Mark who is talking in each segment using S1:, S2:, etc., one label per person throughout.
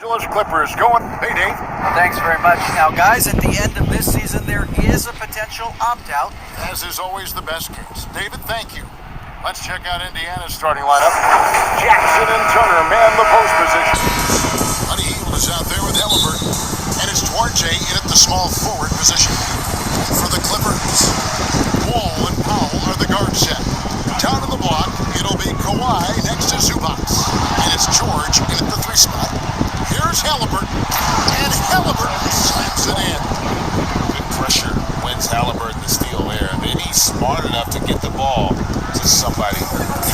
S1: Angeles Clippers going. Hey, Dave.
S2: Thanks very much. Now, guys, at the end of this season, there is a potential opt-out.
S1: As is always the best case. David, thank you. Let's check out Indiana's starting lineup. Jackson and Turner man the post position. Buddy Hield is out there with Halliburton. And it's Duarte in at the small forward position. For the Clippers, Wall and Powell are the guard set. Down to the block, it'll be Kawhi next to Zubac. And it's George in at the 3 spot. Here's Halliburton. And Halliburton slams it in.
S3: Good pressure wins Halliburton the steal there. And then he's smart enough to get the ball to somebody.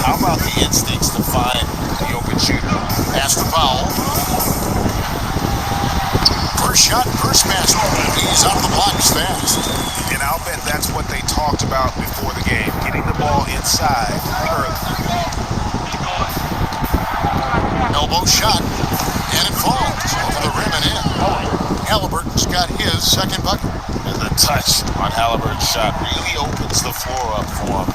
S3: How about the instincts to find the open shooter?
S1: Pass to Powell. First shot, first pass. He's off the blocks fast.
S3: And I'll bet that's what they talked about before the game. Getting the ball inside early.
S1: Elbow shot. And it falls over the rim and in. Halliburton's got his second bucket.
S3: And the touch on Halliburton's shot really opens the floor up for him,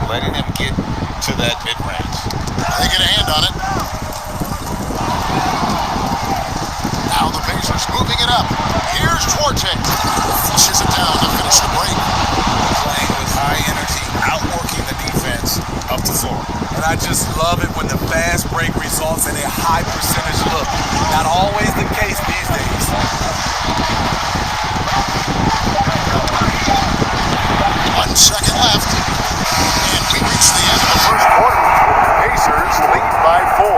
S3: letting him get to that mid-range.
S1: They get a hand on it. Now the Pacers moving it up. Here's Duarte. Flushes it down to finish the break.
S3: Playing with high energy, outworking the defense up the floor.
S4: And I just love it when the fast break results in a high percentage look. Not always the case these days.
S1: 1 second left. And we reach the end of the first quarter. Pacers lead by 4.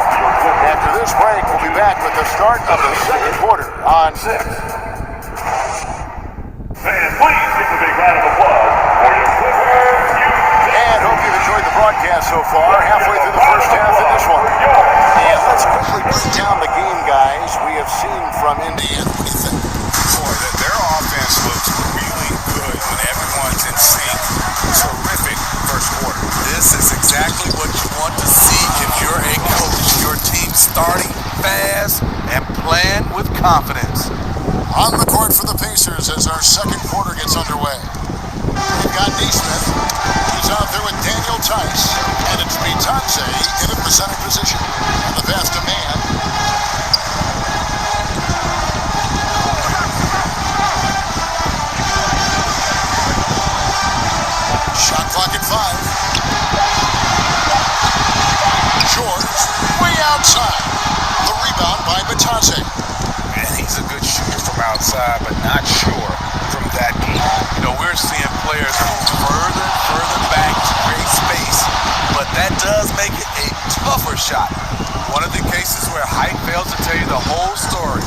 S1: After this break, we'll be back with the start of the second quarter on 6.
S5: Fans, please give a big round of applause for your Clippers.
S1: And hope you've enjoyed the broadcast so far. Halfway through the first half in this one. And let's quickly break down the game, guys, we have seen from Indiana. What do you think?
S3: Boy, their offense looks really good when everyone's in sync. Terrific first quarter.
S4: This is exactly what you want to see if you're a coach. Your team starting fast and playing with confidence.
S1: On the court for the Pacers as our second quarter gets underway. We've got Neesmith. He's out there with Daniel Tice. And it's Bitadze in at the center position. And the pass to man. Shot clock at 5. George, way outside. The rebound by Bitadze.
S3: And he's a good shooter from outside, but not sure from that deep.
S4: You know, we're seeing players move further and further back to create space, but that does make it a tougher shot. One of the cases where height fails to tell you the whole story.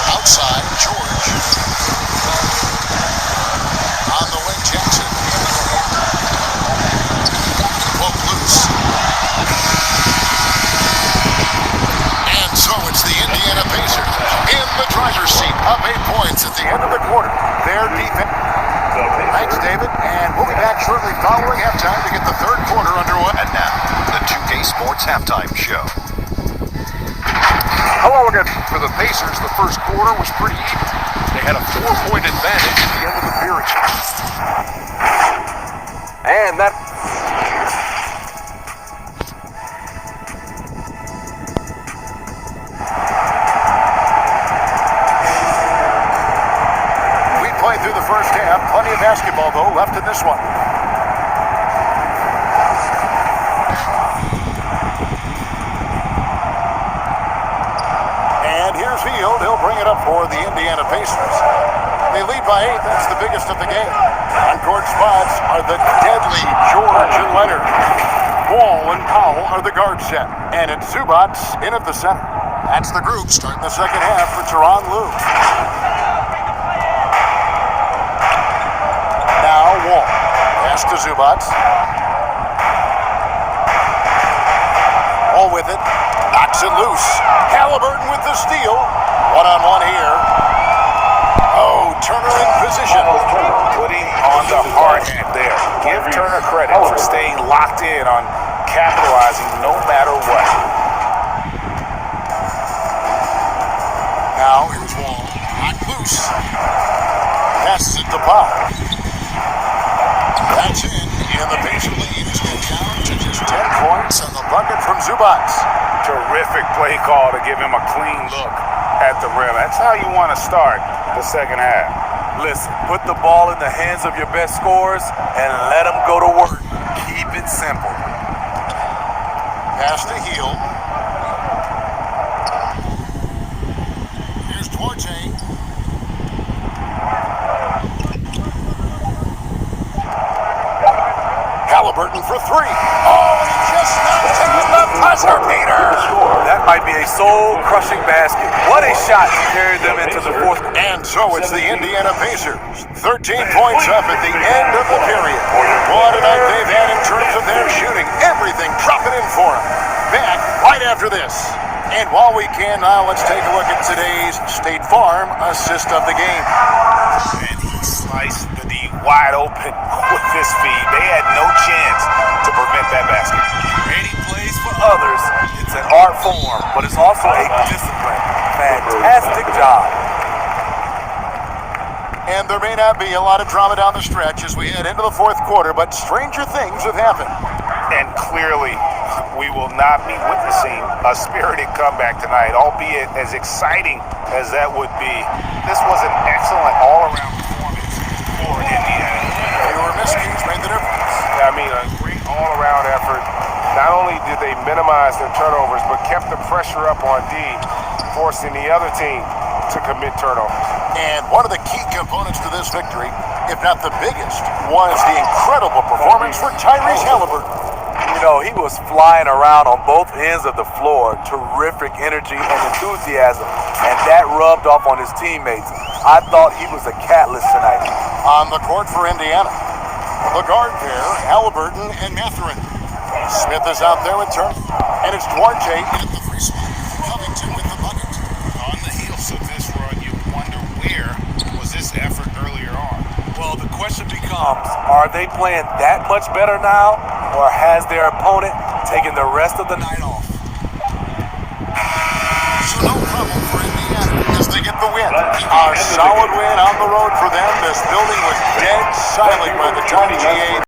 S1: Outside, George. On the wing, Jackson. Poke loose. And so it's the Indiana Pacers in the driver's seat, up 8 points at the end of the quarter. Their defense. Thanks, David. And we'll be back shortly following halftime to get the third quarter underway.
S6: And now, the 2K Sports Halftime Show.
S1: Hello again. For the Pacers, the first quarter was pretty even. They had a 4-point advantage at the end of the period. And that... We played through the first half. Plenty of basketball, though, left in this one. And here's Hield. He'll bring it up for the Indiana Pacers. They lead by 8. That's the biggest of the game. On-court spots are the deadly George and Leonard. Wall and Powell are the guard set. And it's Zubac in at the center. That's the group starting the second half for Tyronn Lue. Now Wall. Pass to Zubac. Wall with it. Knocks it loose. Halliburton with the steal. One-on-one here. Oh, Turner in position.
S3: Putting on the hard hat there. Give Turner credit for staying locked in on capitalizing no matter what.
S1: Now here's Wall. Knocked loose. Passes it to Powell. That's in. And the Pacer lead is going down to just 10 points on the bucket from Zubac.
S7: Terrific play call to give him a clean look at the rim. That's how you want to start the second half.
S4: Listen, put the ball in the hands of your best scorers and let them go to work. Keep it simple.
S1: Pass to Heel. Here's Duarte. Halliburton for three. Oh, and he just knocks it with the buzzer beater.
S4: That might be a soul-crushing basket. What a shot to carry them into the fourth.
S1: And so it's the Indiana Pacers. 13 points up at the end of the period. What a night they've had in terms of their shooting. Everything dropping in for them. Back right after this. And while we can now, let's take a look at today's State Farm assist of the game.
S7: And he sliced the D wide open with this feed. They had no chance to prevent that basket.
S4: Creating plays for others. It's an art form, but it's also a discipline. Fantastic job.
S1: And there may not be a lot of drama down the stretch as we head into the fourth quarter, but stranger things have happened.
S7: And clearly, we will not be witnessing a spirited comeback tonight, albeit as exciting as that would be. This was an excellent all-around performance for Indiana.
S1: Fewer miscues made the difference.
S7: I mean, a great all-around effort. Not only did they minimize their turnovers, but kept the pressure up on D, forcing the other team to commit turnovers.
S1: And one of the key components to this victory, if not the biggest, was the incredible performance for Tyrese Halliburton.
S4: You know, he was flying around on both ends of the floor. Terrific energy and enthusiasm, and that rubbed off on his teammates. I thought he was a catalyst tonight.
S1: On the court for Indiana, the guard pair, Halliburton and Mathurin. Smith is out there with Turner, and it's Duarte at the free spot. Covington with the bucket.
S3: On the heels of this run, you wonder where was this effort earlier on?
S4: Well, the question becomes, are they playing that much better now, or has their opponent taken the rest of the night off?
S1: So no problem for Indiana as they get the win. A solid win on the road for them. This building was dead silent by the time GA